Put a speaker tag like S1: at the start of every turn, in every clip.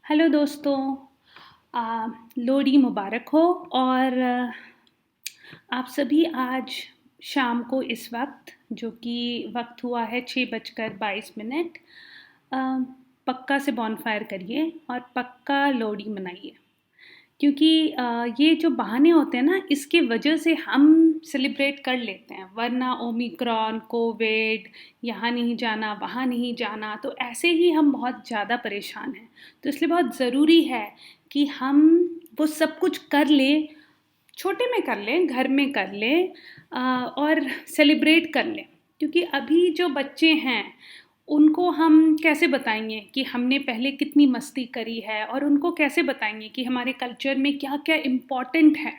S1: Hello दोस्तों। लोहड़ी मुबारक हो। और आप सभी आज शाम को इस वक्त जो कि वक्त हुआ है 6:22 अ, पक्का से बॉनफायर करिए और पक्का लोहड़ी मनाइए। क्योंकि ये जो बहाने होते हैं ना, इसके वजह से हम सेलिब्रेट कर लेते हैं, वरना ओमिक्रॉन, कोविड, यहाँ नहीं जाना, वहाँ नहीं जाना, तो ऐसे ही हम बहुत ज़्यादा परेशान हैं। तो इसलिए बहुत ज़रूरी है कि हम वो सब कुछ कर लें, छोटे में कर लें, घर में कर लें, और सेलिब्रेट कर लें। क्योंकि अभी जो बच्चे हैं उनको हम कैसे बताएंगे कि हमने पहले कितनी मस्ती करी है, और उनको कैसे बताएंगे कि हमारे कल्चर में क्या क्या इम्पॉर्टेंट है।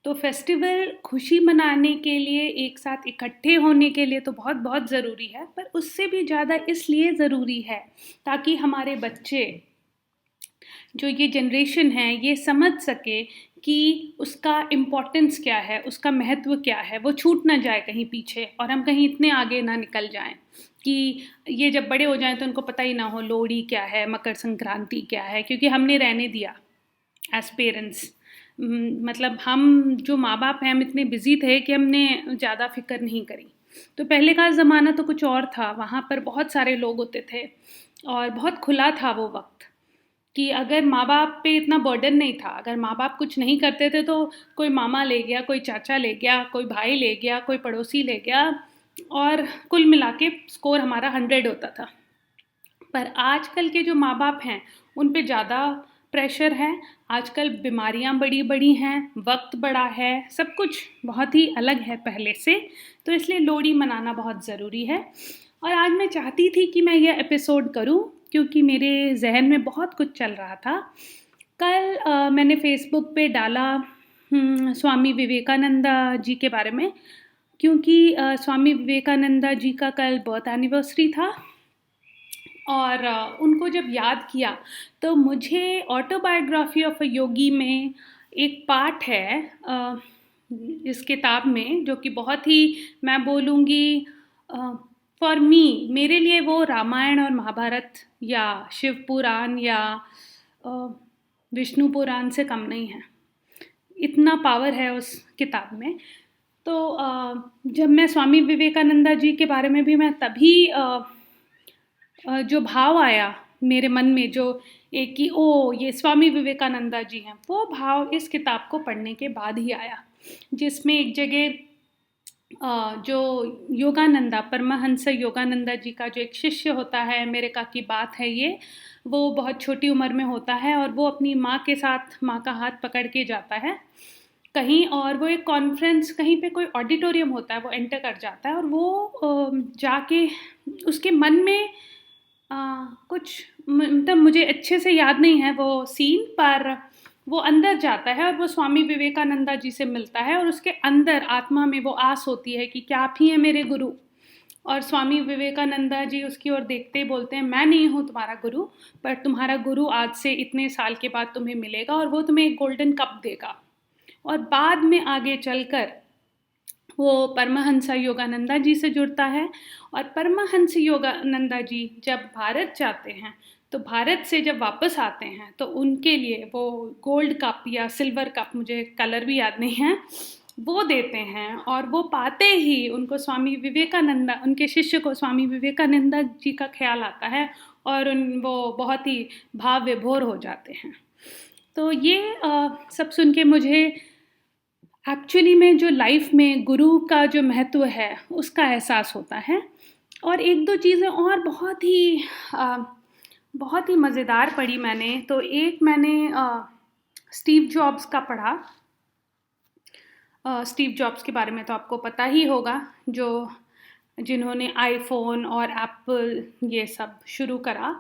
S1: तो फेस्टिवल खुशी मनाने के लिए, एक साथ इकट्ठे होने के लिए तो बहुत बहुत ज़रूरी है, पर उससे भी ज़्यादा इसलिए ज़रूरी है ताकि हमारे बच्चे, जो ये जनरेशन है, ये समझ सके कि उसका इम्पोर्टेंस क्या है, उसका महत्व क्या है, वो छूट ना जाए कहीं पीछे और हम कहीं इतने आगे ना निकल जाएं कि ये जब बड़े हो जाएं तो उनको पता ही ना हो लोहड़ी क्या है, मकर संक्रांति क्या है, क्योंकि हमने रहने दिया एज पेरेंट्स। मतलब हम जो माँ बाप हैं, हम इतने बिजी थे कि हमने ज़्यादा फिक्र नहीं करी। तो पहले का ज़माना तो कुछ और था, वहाँ पर बहुत सारे लोग होते थे और बहुत खुला था वो वक्त, कि अगर माँ बाप पे इतना बर्डन नहीं था, अगर माँ बाप कुछ नहीं करते थे तो कोई मामा ले गया, कोई चाचा ले गया, कोई भाई ले गया, कोई पड़ोसी ले गया, और कुल मिला के स्कोर हमारा 100 होता था। पर आजकल के जो माँ बाप हैं उन पे ज़्यादा प्रेशर है। आजकल बीमारियां बड़ी बड़ी हैं, वक्त बड़ा है, सब कुछ बहुत ही अलग है पहले से। तो इसलिए लोहड़ी मनाना बहुत ज़रूरी है। और आज मैं चाहती थी कि मैं यह एपिसोड करूं क्योंकि मेरे जहन में बहुत कुछ चल रहा था। कल मैंने फेसबुक पे डाला स्वामी विवेकानंदा जी के बारे में, क्योंकि स्वामी विवेकानंदा जी का कल बर्थ एनिवर्सरी था। और उनको जब याद किया तो मुझे ऑटोबायोग्राफी ऑफ अ योगी में एक पार्ट है इस किताब में, जो कि बहुत ही, मैं बोलूँगी, फॉर मी, मेरे लिए वो रामायण और महाभारत या शिव पुराण या अ, विष्णु पुराण से कम नहीं है। इतना पावर है उस किताब में। तो जब मैं स्वामी विवेकानंदा जी के बारे में भी, मैं तभी जो भाव आया मेरे मन में, जो एक कि ओ ये स्वामी विवेकानंदा जी हैं, वो भाव इस किताब को पढ़ने के बाद ही आया। जिसमें एक जगह जो योगानंदा, परमहंस योगानंदा जी का जो एक शिष्य होता है, अमेरिका की बात है ये, वो बहुत छोटी उम्र में होता है और वो अपनी माँ के साथ, माँ का हाथ पकड़ के जाता है कहीं, और वो एक कॉन्फ्रेंस, कहीं पे कोई ऑडिटोरियम होता है, वो एंटर कर जाता है और वो जाके उसके मन में कुछ, मतलब मुझे अच्छे से याद नहीं है वो सीन, पर वो अंदर जाता है और वो स्वामी विवेकानंदा जी से मिलता है, और उसके अंदर आत्मा में वो आस होती है कि क्या आप ही हैं मेरे गुरु। और स्वामी विवेकानंदा जी उसकी ओर देखते ही बोलते हैं, मैं नहीं हूँ तुम्हारा गुरु, पर तुम्हारा गुरु आज से इतने साल के बाद तुम्हें मिलेगा और वो तुम्हें एक गोल्डन कप देगा। और बाद में आगे चलकर वो परमहंस योगानंदा जी से जुड़ता है। और परमहंस योगानंदा जी जब भारत जाते हैं, तो भारत से जब वापस आते हैं तो उनके लिए वो गोल्ड कप या सिल्वर कप, मुझे कलर भी याद नहीं है, वो देते हैं। और वो पाते ही उनको स्वामी विवेकानंदा, उनके शिष्य को स्वामी विवेकानंदा जी का ख्याल आता है और वो बहुत ही भाव विभोर हो जाते हैं। तो ये सब सुन के मुझे एक्चुअली में जो लाइफ में गुरु का जो महत्व है उसका एहसास होता है। और एक दो चीज़ें और अ, बहुत ही मज़ेदार पढ़ी मैंने। तो एक मैंने स्टीव जॉब्स का पढ़ा। स्टीव जॉब्स के बारे में तो आपको पता ही होगा, जो जिन्होंने आईफोन और एप्पल ये सब शुरू करा।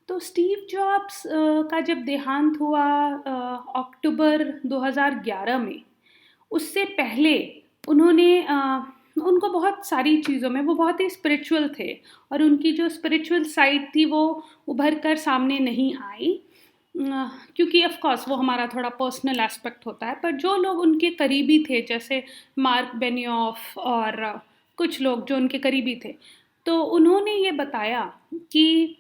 S1: तो स्टीव जॉब्स का जब देहांत हुआ अक्टूबर 2011 में, उससे पहले उन्होंने उनको बहुत सारी चीज़ों में, वो बहुत ही स्पिरिचुअल थे और उनकी जो स्पिरिचुअल साइड थी वो उभर कर सामने नहीं आई, क्योंकि ऑफ कोर्स वो हमारा थोड़ा पर्सनल एस्पेक्ट होता है। पर जो लोग उनके करीबी थे, जैसे मार्क बेनियोफ और कुछ लोग जो उनके करीबी थे, तो उन्होंने ये बताया कि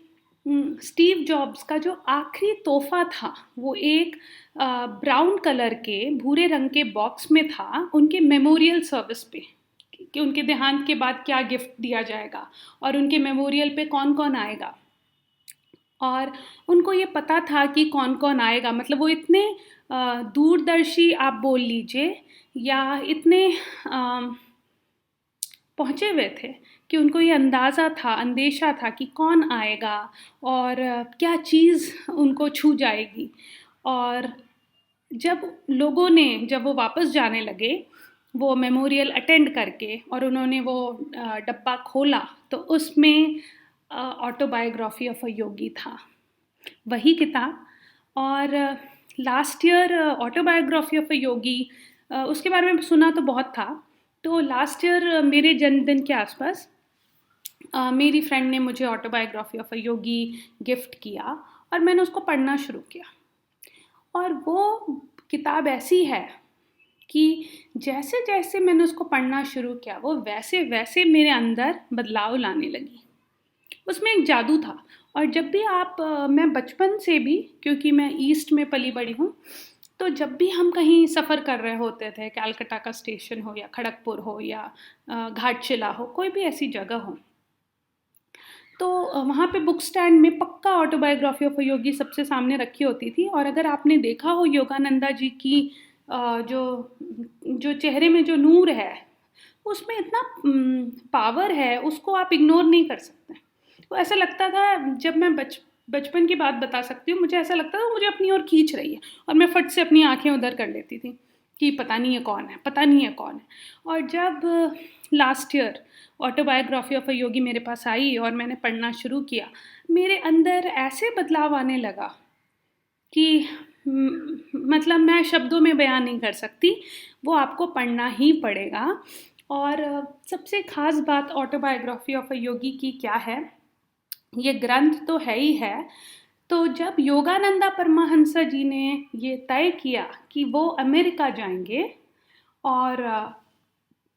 S1: स्टीव जॉब्स का जो आखिरी तोहफा था वो एक ब्राउन कलर के भूरे रंग के बॉक्स में था उनके मेमोरियल सर्विस पे, कि उनके देहांत के बाद क्या गिफ्ट दिया जाएगा और उनके मेमोरियल पे कौन कौन आएगा। और उनको ये पता था कि कौन कौन आएगा, मतलब वो इतने दूरदर्शी आप बोल लीजिए या इतने पहुँचे हुए थे कि उनको ये अंदेशा था कि कौन आएगा और क्या चीज़ उनको छू जाएगी। और जब वो वापस जाने लगे वो मेमोरियल अटेंड करके और उन्होंने वो डब्बा खोला तो उसमें ऑटोबायोग्राफी ऑफ अ योगी था, वही किताब। और last year autobiography of a Yogi, उसके बारे में सुना तो बहुत था। तो लास्ट ईयर मेरे जन्मदिन के आसपास मेरी फ्रेंड ने मुझे autobiography of a Yogi gift किया और मैंने उसको पढ़ना शुरू किया। और वो किताब ऐसी है कि जैसे जैसे मैंने उसको पढ़ना शुरू किया वो वैसे वैसे मेरे अंदर बदलाव लाने लगी। उसमें एक जादू था। और जब भी मैं बचपन से भी, क्योंकि मैं ईस्ट में पली बड़ी हूँ, तो जब भी हम कहीं सफ़र कर रहे होते थे, कैलकाटा का स्टेशन हो या खड़गपुर हो या घाटशिला हो, कोई भी ऐसी जगह हो, तो वहाँ पे बुक स्टैंड में पक्का ऑटोबायोग्राफी ऑफ अ योगी सबसे सामने रखी होती थी। और अगर आपने देखा हो योगानंदा जी की जो जो चेहरे में जो नूर है उसमें इतना पावर है, उसको आप इग्नोर नहीं कर सकते। तो ऐसा लगता था, जब मैं बचपन की बात बता सकती हूँ, मुझे ऐसा लगता था मुझे अपनी ओर खींच रही है और मैं फट से अपनी आंखें उधर कर लेती थी कि पता नहीं है कौन है, पता नहीं है कौन है। और जब last year autobiography of a Yogi मेरे पास आई और मैंने पढ़ना शुरू किया, मेरे अंदर ऐसे बदलाव आने लगा कि मतलब मैं शब्दों में बयान नहीं कर सकती, वो आपको पढ़ना ही पड़ेगा। और सबसे ख़ास बात ऑटोबायोग्राफी ऑफ अ योगी की क्या है, ये ग्रंथ तो है ही है। तो जब योगानंदा परमहंस जी ने ये तय किया कि वो अमेरिका जाएंगे और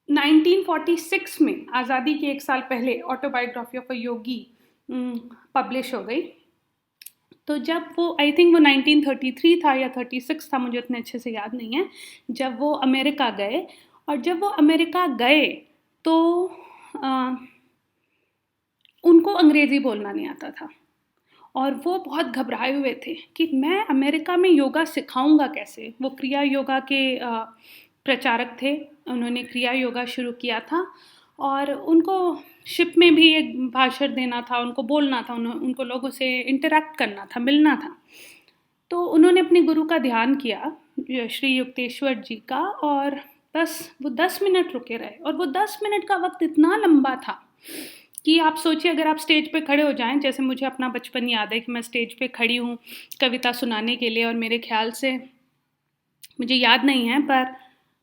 S1: 1946 में, आज़ादी के एक साल पहले, autobiography of a Yogi publish हो गई। तो जब वो, आई थिंक वो 1933 था या 36 था, मुझे उतने अच्छे से याद नहीं है, जब वो अमेरिका गए। और जब वो अमेरिका गए तो उनको अंग्रेज़ी बोलना नहीं आता था और वो बहुत घबराए हुए थे कि मैं अमेरिका में योगा सिखाऊंगा कैसे। वो क्रिया योगा के प्रचारक थे, उन्होंने क्रिया योगा शुरू किया था और उनको शिप में भी एक भाषण देना था, उनको बोलना था, उनको लोगों से इंटरैक्ट करना था, मिलना था। तो उन्होंने अपने गुरु का ध्यान किया, श्री युक्तेश्वर जी का, और बस वो 10 मिनट रुके रहे। और वो 10 मिनट का वक्त इतना लंबा था कि आप सोचिए, अगर आप स्टेज पे खड़े हो जाएं, जैसे मुझे अपना बचपन याद है कि मैं स्टेज पे खड़ी हूँ कविता सुनाने के लिए, और मेरे ख्याल से, मुझे याद नहीं है पर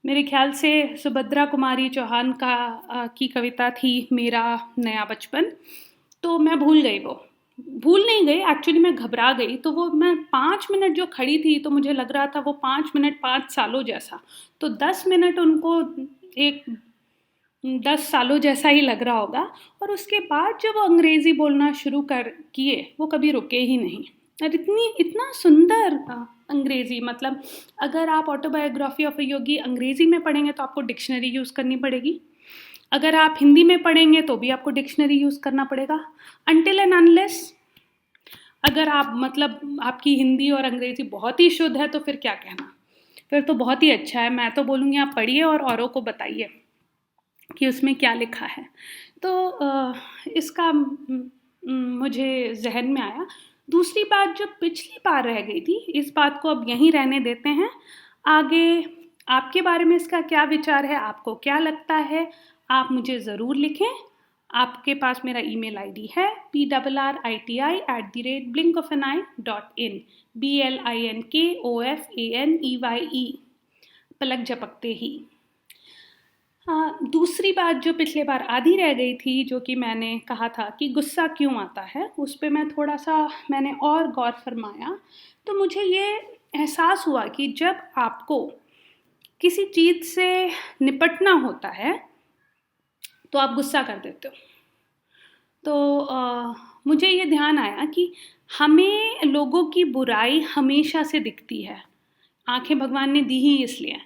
S1: मेरे ख्याल से सुभद्रा कुमारी चौहान की कविता थी मेरा नया बचपन। तो मैं भूल नहीं गई, एक्चुअली मैं घबरा गई। तो वो मैं 5 मिनट जो खड़ी थी तो मुझे लग रहा था वो 5 मिनट 5 सालों जैसा। तो 10 मिनट उनको एक 10 सालों जैसा ही लग रहा होगा। और उसके बाद जब वो अंग्रेज़ी बोलना शुरू किए, वो कभी रुके ही नहीं। और इतना सुंदर अंग्रेज़ी, मतलब अगर आप ऑटोबायोग्राफी ऑफ अ योगी अंग्रेज़ी में पढ़ेंगे तो आपको डिक्शनरी यूज़ करनी पड़ेगी, अगर आप हिंदी में पढ़ेंगे तो भी आपको डिक्शनरी यूज़ करना पड़ेगा। अनटिल एंड अनलेस, अगर आप, मतलब आपकी हिंदी और अंग्रेज़ी बहुत ही शुद्ध है तो फिर क्या कहना, फिर तो बहुत ही अच्छा है। मैं तो बोलूँगी आप पढ़िए और औरों को बताइए कि उसमें क्या लिखा है। तो इसका मुझे जहन में आया। दूसरी बात जो पिछली बार रह गई थी, इस बात को अब यहीं रहने देते हैं। आगे आपके बारे में इसका क्या विचार है, आपको क्या लगता है, आप मुझे ज़रूर लिखें। आपके पास मेरा ईमेल आईडी है prriti@blinkofani.in, BLINKOFANEYE, पलक झपकते ही। दूसरी बात जो पिछले बार आधी रह गई थी, जो कि मैंने कहा था कि गुस्सा क्यों आता है, उस पे मैंने और गौर फरमाया। तो मुझे ये एहसास हुआ कि जब आपको किसी चीज़ से निपटना होता है तो आप गुस्सा कर देते हो। तो मुझे ये ध्यान आया कि हमें लोगों की बुराई हमेशा से दिखती है, आंखें भगवान ने दी ही इसलिए।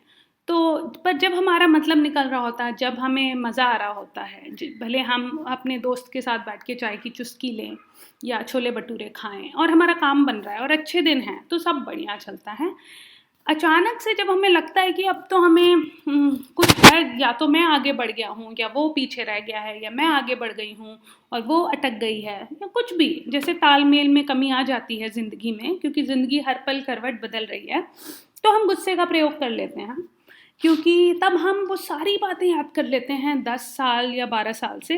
S1: तो पर जब हमारा मतलब निकल रहा होता है, जब हमें मज़ा आ रहा होता है, भले हम अपने दोस्त के साथ बैठ के चाय की चुस्की लें या छोले भटूरे खाएं और हमारा काम बन रहा है और अच्छे दिन हैं, तो सब बढ़िया चलता है। अचानक से जब हमें लगता है कि अब तो हमें कुछ है, या तो मैं आगे बढ़ गया हूँ या वो पीछे रह गया है, या मैं आगे बढ़ गई हूँ और वो अटक गई है, या कुछ भी, जैसे तालमेल में कमी आ जाती है ज़िंदगी में, क्योंकि ज़िंदगी हर पल करवट बदल रही है, तो हम गुस्से का प्रयोग कर लेते हैं। क्योंकि तब हम वो सारी बातें याद कर लेते हैं 10 साल या 12 साल से।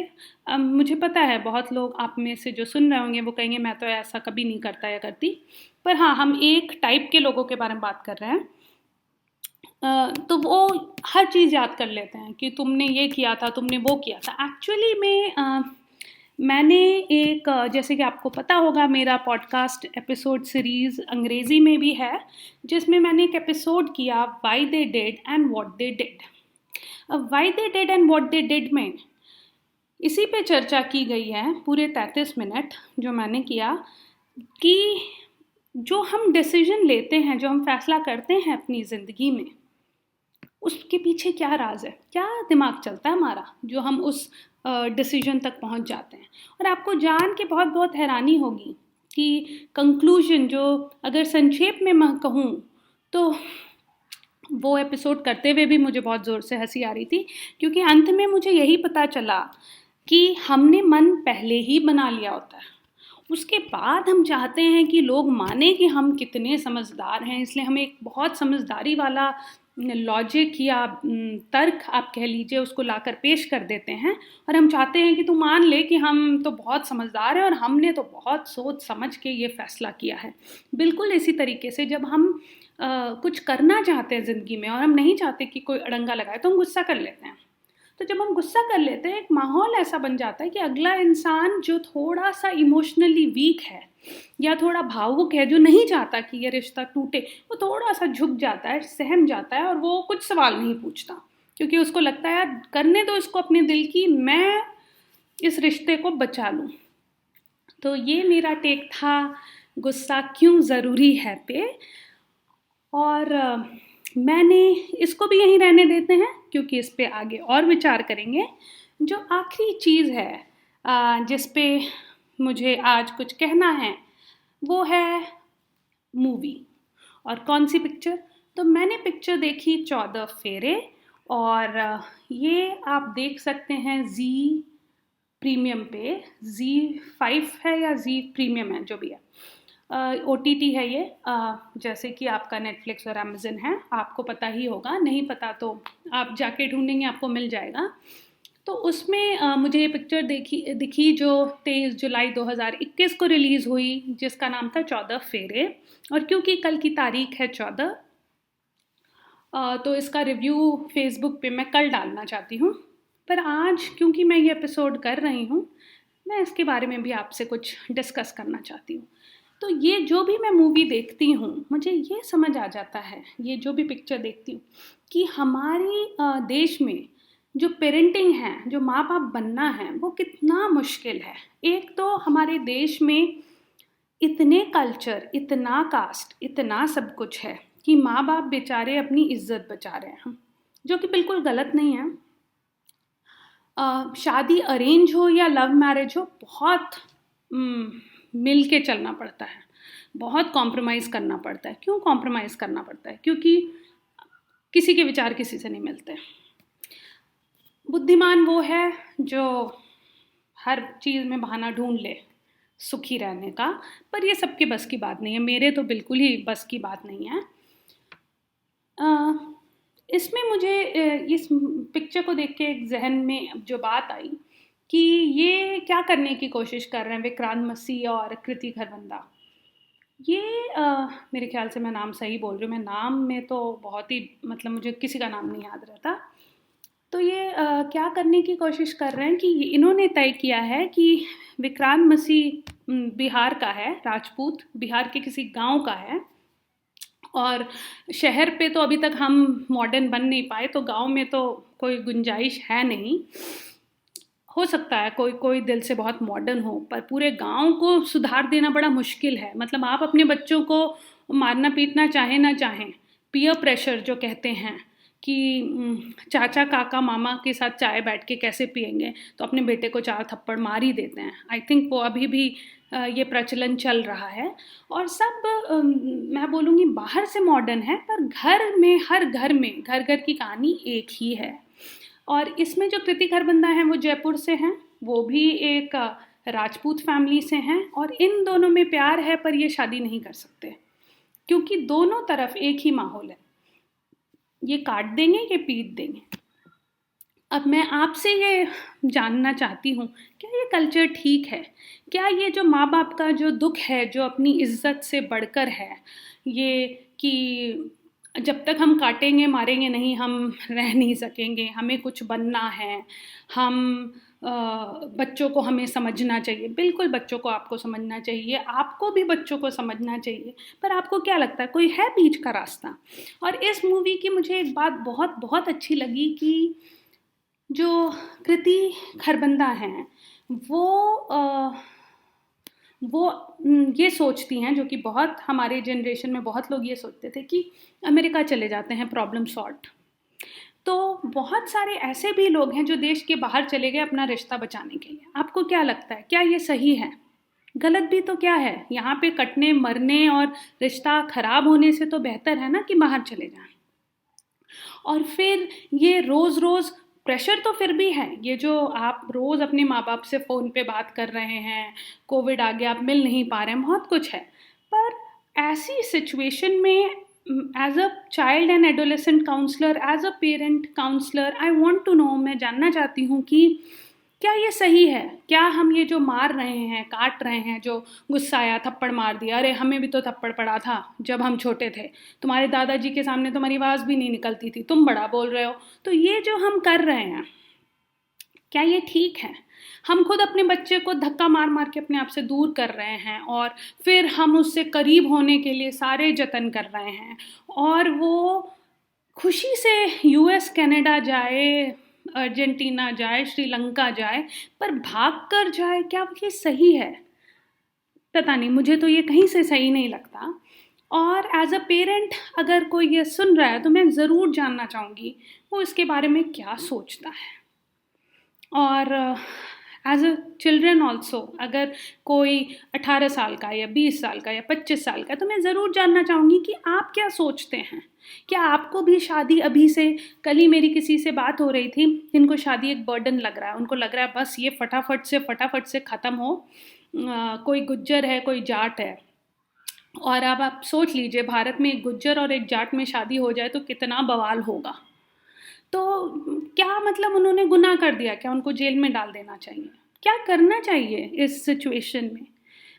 S1: मुझे पता है बहुत लोग आप में से जो सुन रहे होंगे वो कहेंगे मैं तो ऐसा कभी नहीं करता या करती, पर हाँ, हम एक टाइप के लोगों के बारे में बात कर रहे हैं। तो वो हर चीज़ याद कर लेते हैं कि तुमने ये किया था, तुमने वो किया था। एक्चुअली मैंने एक, जैसे कि आपको पता होगा, मेरा पॉडकास्ट एपिसोड सीरीज़ अंग्रेज़ी में भी है, जिसमें मैंने एक एपिसोड किया why they did and what they did. अब why they did and what they did में इसी पे चर्चा की गई है पूरे 33 मिनट जो मैंने किया, कि जो हम डिसीजन लेते हैं, जो हम फैसला करते हैं अपनी ज़िंदगी में, उसके पीछे क्या राज है, क्या दिमाग चलता है हमारा, जो हम उस डिसीजन तक पहुंच जाते हैं। और आपको जान के बहुत बहुत हैरानी होगी कि कंक्लूजन, जो अगर संक्षेप में मैं कहूँ तो वो एपिसोड करते हुए भी मुझे बहुत ज़ोर से हंसी आ रही थी, क्योंकि अंत में मुझे यही पता चला कि हमने मन पहले ही बना लिया होता है। उसके बाद हम चाहते हैं कि लोग माने कि हम कितने समझदार हैं, इसलिए हम एक बहुत समझदारी वाला लॉजिक या तर्क आप कह लीजिए उसको लाकर पेश कर देते हैं, और हम चाहते हैं कि तू मान ले कि हम तो बहुत समझदार हैं और हमने तो बहुत सोच समझ के ये फैसला किया है। बिल्कुल इसी तरीके से जब हम कुछ करना चाहते हैं ज़िंदगी में और हम नहीं चाहते कि कोई अड़ंगा लगाए, तो हम गुस्सा कर लेते हैं। तो जब हम गुस्सा कर लेते हैं, एक माहौल ऐसा बन जाता है कि अगला इंसान जो थोड़ा सा इमोशनली वीक है या थोड़ा भावुक है, जो नहीं चाहता कि ये रिश्ता टूटे, वो थोड़ा सा झुक जाता है, सहम जाता है, और वो कुछ सवाल नहीं पूछता, क्योंकि उसको लगता है यार करने दो इसको अपने दिल की, मैं इस रिश्ते को बचा लूँ। तो ये मेरा टेक था गुस्सा क्यों ज़रूरी है पे, और मैंने इसको भी यहीं रहने देते हैं, क्योंकि इस पे आगे और विचार करेंगे। जो आखिरी चीज़ है जिस पे मुझे आज कुछ कहना है, वो है मूवी। और कौन सी पिक्चर? तो मैंने पिक्चर देखी 14 फेरे, और ये आप देख सकते हैं जी प्रीमियम पे। Z5 है या जी प्रीमियम है, जो भी है, OTT है ये, जैसे कि आपका नेटफ्लिक्स और अमेज़न है, आपको पता ही होगा, नहीं पता तो आप जाके ढूंढेंगे, आपको मिल जाएगा। तो उसमें मुझे ये पिक्चर दिखी जो 23 जुलाई 2021 को रिलीज़ हुई, जिसका नाम था 14 फेरे। और क्योंकि कल की तारीख है 14, तो इसका रिव्यू फेसबुक पे मैं कल डालना चाहती हूँ, पर आज क्योंकि मैं ये एपिसोड कर रही हूँ, मैं इसके बारे में भी आपसे कुछ डिस्कस करना चाहती हूँ। तो ये जो भी मैं मूवी देखती हूँ, मुझे ये समझ आ जाता है, ये जो भी पिक्चर देखती हूँ, कि हमारी देश में जो पेरेंटिंग है, जो माँ बाप बनना है, वो कितना मुश्किल है। एक तो हमारे देश में इतने कल्चर, इतना कास्ट, इतना सब कुछ है कि माँ बाप बेचारे अपनी इज्जत बचा रहे हैं, जो कि बिल्कुल गलत नहीं है। शादी अरेंज हो या लव मैरिज हो, बहुत मिल के चलना पड़ता है, बहुत कॉम्प्रोमाइज़ करना पड़ता है। क्यों कॉम्प्रोमाइज़ करना पड़ता है? क्योंकि किसी के विचार किसी से नहीं मिलते। बुद्धिमान वो है जो हर चीज़ में बहाना ढूंढ ले सुखी रहने का, पर ये सबके बस की बात नहीं है, मेरे तो बिल्कुल ही बस की बात नहीं है। इसमें मुझे इस पिक्चर को देख के एक जहन में जो बात आई कि ये क्या करने की कोशिश कर रहे हैं विक्रांत मसीह और कृति खरबंदा। ये मेरे ख्याल से मैं नाम सही बोल रही हूँ, मैं नाम में तो बहुत ही, मतलब मुझे किसी का नाम नहीं याद रहता। तो ये क्या करने की कोशिश कर रहे हैं कि इन्होंने तय किया है कि विक्रांत मसीह बिहार का है, राजपूत, बिहार के किसी गांव का है, और शहर पे तो अभी तक हम मॉडर्न बन नहीं पाए, तो गांव में तो कोई गुंजाइश है नहीं। हो सकता है कोई कोई दिल से बहुत मॉडर्न हो, पर पूरे गांव को सुधार देना बड़ा मुश्किल है। मतलब आप अपने बच्चों को मारना पीटना चाहें ना चाहें, पीयर प्रेशर जो कहते हैं कि चाचा काका मामा के साथ चाय बैठ के कैसे पिएंगे, तो अपने बेटे को 4 थप्पड़ मार ही देते हैं। आई थिंक वो अभी भी ये प्रचलन चल रहा है। और सब मैं बोलूँगी बाहर से मॉडर्न है, पर घर में, हर घर में, घर घर की कहानी एक ही है। और इसमें जो कृति खरबंदा हैं वो जयपुर से हैं, वो भी एक राजपूत फैमिली से हैं, और इन दोनों में प्यार है पर ये शादी नहीं कर सकते क्योंकि दोनों तरफ एक ही माहौल है, ये काट देंगे ये पीट देंगे। अब मैं आपसे ये जानना चाहती हूँ, क्या ये कल्चर ठीक है? क्या ये जो माँ बाप का जो दुख है, जो अपनी इज्जत से बढ़कर है, ये कि जब तक हम काटेंगे मारेंगे नहीं हम रह नहीं सकेंगे, हमें कुछ बनना है, हम बच्चों को हमें समझना चाहिए। बिल्कुल बच्चों को आपको समझना चाहिए, आपको भी बच्चों को समझना चाहिए, पर आपको क्या लगता है कोई है बीच का रास्ता? और इस मूवी की मुझे एक बात बहुत बहुत अच्छी लगी कि जो कृति खरबंदा हैं वो ये सोचती हैं, जो कि बहुत हमारे जनरेशन में बहुत लोग ये सोचते थे कि अमेरिका चले जाते हैं प्रॉब्लम सॉल्व। तो बहुत सारे ऐसे भी लोग हैं जो देश के बाहर चले गए अपना रिश्ता बचाने के लिए। आपको क्या लगता है क्या ये सही है? गलत भी तो क्या है, यहाँ पे कटने मरने और रिश्ता खराब होने से तो बेहतर है ना कि बाहर चले जाएं। और फिर ये रोज़ रोज़ प्रेशर तो फिर भी है, ये जो आप रोज़ अपने माँ बाप से फ़ोन पे बात कर रहे हैं, कोविड आ गया आप मिल नहीं पा रहे हैं, बहुत कुछ है। पर ऐसी सिचुएशन में as a child and adolescent counsellor, as a parent counsellor, I want to know, मैं जानना चाहती हूँ कि क्या ये सही है? क्या हम ये जो मार रहे हैं, काट रहे हैं, जो गुस्सा आया थप्पड़ मार दिया, अरे हमें भी तो थप्पड़ पड़ा था जब हम छोटे थे, तुम्हारे दादाजी के सामने तुम्हारी आवाज़ भी नहीं निकलती थी, तुम बड़ा बोल रहे हो। तो ये जो हम कर रहे हैं क्या ये ठीक है? हम खुद अपने बच्चे को धक्का मार मार के अपने आप से दूर कर रहे हैं, और फिर हम उससे करीब होने के लिए सारे जतन कर रहे हैं, और वो खुशी से यूएस कनाडा जाए, अर्जेंटीना जाए, श्रीलंका जाए, पर भाग कर जाए, क्या ये सही है? पता नहीं, मुझे तो ये कहीं से सही नहीं लगता। और एज अ पेरेंट अगर कोई ये सुन रहा है तो मैं ज़रूर जानना चाहूँगी वो इसके बारे में क्या सोचता है। और एज अ चिल्ड्रन ऑल्सो, अगर कोई 18 साल का या 20 साल का या 25 साल का, तो मैं ज़रूर जानना चाहूँगी कि आप क्या सोचते हैं। क्या आपको भी शादी अभी से, कल ही मेरी किसी से बात हो रही थी जिनको शादी एक बर्डन लग रहा है, उनको लग रहा है बस ये फटाफट से ख़त्म हो। कोई गुज्जर है कोई जाट है, और अब आप सोच लीजिए भारत में एक गुज्जर और एक जाट में शादी हो जाए तो कितना बवाल होगा। तो क्या मतलब उन्होंने गुनाह कर दिया, क्या उनको जेल में डाल देना चाहिए? क्या करना चाहिए इस सिचुएशन में?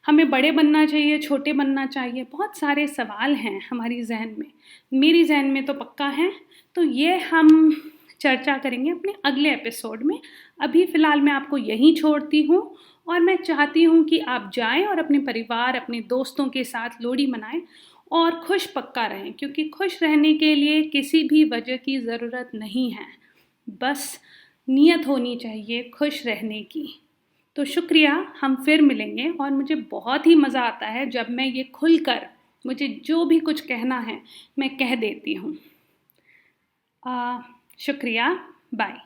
S1: हमें बड़े बनना चाहिए, छोटे बनना चाहिए? बहुत सारे सवाल हैं हमारी जहन में, मेरी जहन में तो पक्का है। तो ये हम चर्चा करेंगे अपने अगले एपिसोड में। अभी फ़िलहाल मैं आपको यहीं छोड़ती हूँ, और मैं चाहती हूँ कि आप जाएं और अपने परिवार, अपने दोस्तों के साथ लोहड़ी मनाएं और खुश पक्का रहें, क्योंकि खुश रहने के लिए किसी भी वजह की ज़रूरत नहीं है, बस नीयत होनी चाहिए खुश रहने की। तो शुक्रिया, हम फिर मिलेंगे, और मुझे बहुत ही मज़ा आता है जब मैं ये खुलकर, मुझे जो भी कुछ कहना है मैं कह देती हूँ। शुक्रिया, बाय।